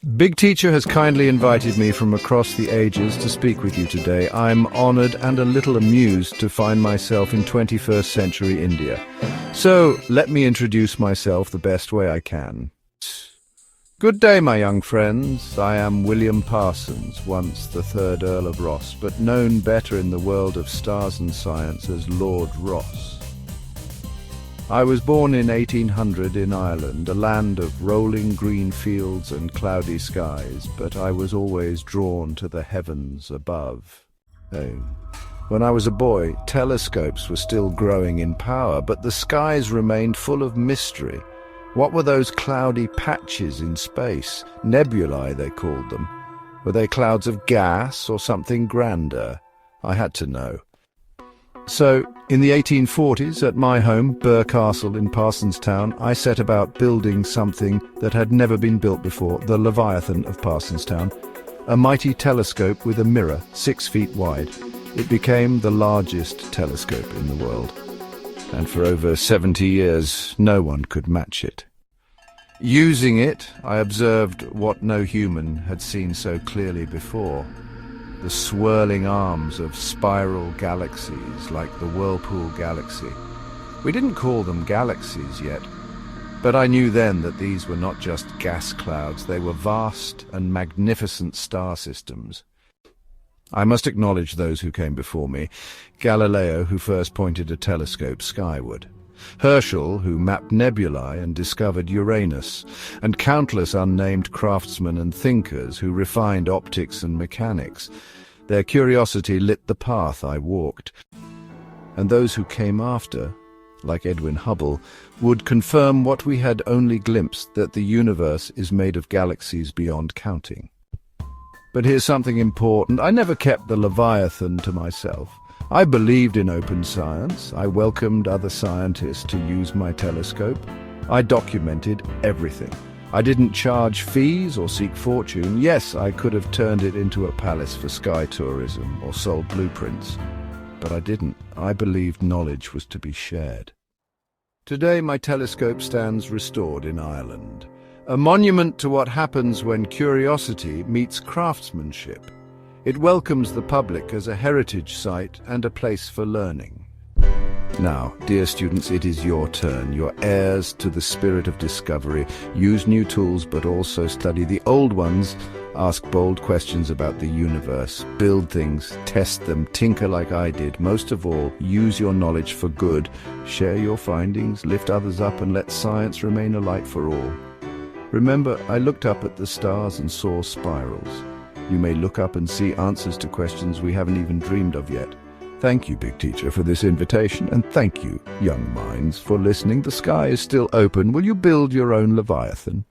Big Teacher has kindly invited me from across the ages to speak with you today. I'm honored and a little amused to find myself in 21st century India. So let me introduce myself the best way I can. Good day, my young friends. I am William Parsons, once the 3rd Earl of Rosse, but known better in the world of stars and science as Lord Rosse. I was born in 1800 in Ireland, a land of rolling green fields and cloudy skies, but I was always drawn to the heavens above. When I was a boy, telescopes were still growing in power, but the skies remained full of mystery. What were those cloudy patches in space? Nebulae, they called them. Were they clouds of gas or something grander? I had to know. So, in the 1840s, at my home, Birr Castle in Parsonstown, I set about building something that had never been built before, the Leviathan of Parsonstownâ, a mighty telescope with a mirror 6 feet wide. It became the largest telescope in the world, and for over 70 years, no one could match it. Using it, I observed what no human had seen so clearly before. The swirling arms of spiral galaxies like the Whirlpool Galaxy. We didn't call them galaxies yet, but I knew then that these were not just gas clouds, they were vast and magnificent star systems. I must acknowledge those who came before me. Galileo, who first pointed a telescope skyward. Herschel, who mapped nebulae and discovered Uranus, and countless unnamed craftsmen and thinkers who refined optics and mechanics. Their curiosity lit the path I walked. And those who came after, like Edwin Hubble, would confirm what we had only glimpsed, that the universe is made of galaxies beyond counting. But here's something important. I never kept the Leviathan to myself. I believed in open science. I welcomed other scientists to use my telescope. I documented everything. I didn't charge fees or seek fortune. Yes, I could have turned it into a palace for sky tourism or sold blueprints. But I didn't. I believed knowledge was to be shared. Today my telescope stands restored in Ireland, a monument to what happens when curiosity meets craftsmanship. It welcomes the public as a heritage site and a place for learning. Now, dear students, it is your turn. You're heirs to the spirit of discovery. Use new tools, but also study the old ones. Ask bold questions about the universe. Build things, test them, tinker like I did. Most of all, use your knowledge for good. Share your findings, lift others up, and let science remain a light for all. Remember, I looked up at the stars and saw spirals. You may look up and see answers to questions we haven't even dreamed of yet. Thank you, Big Teacher, for this invitation, and thank you, young minds, for listening. The sky is still open. Will you build your own Leviathan?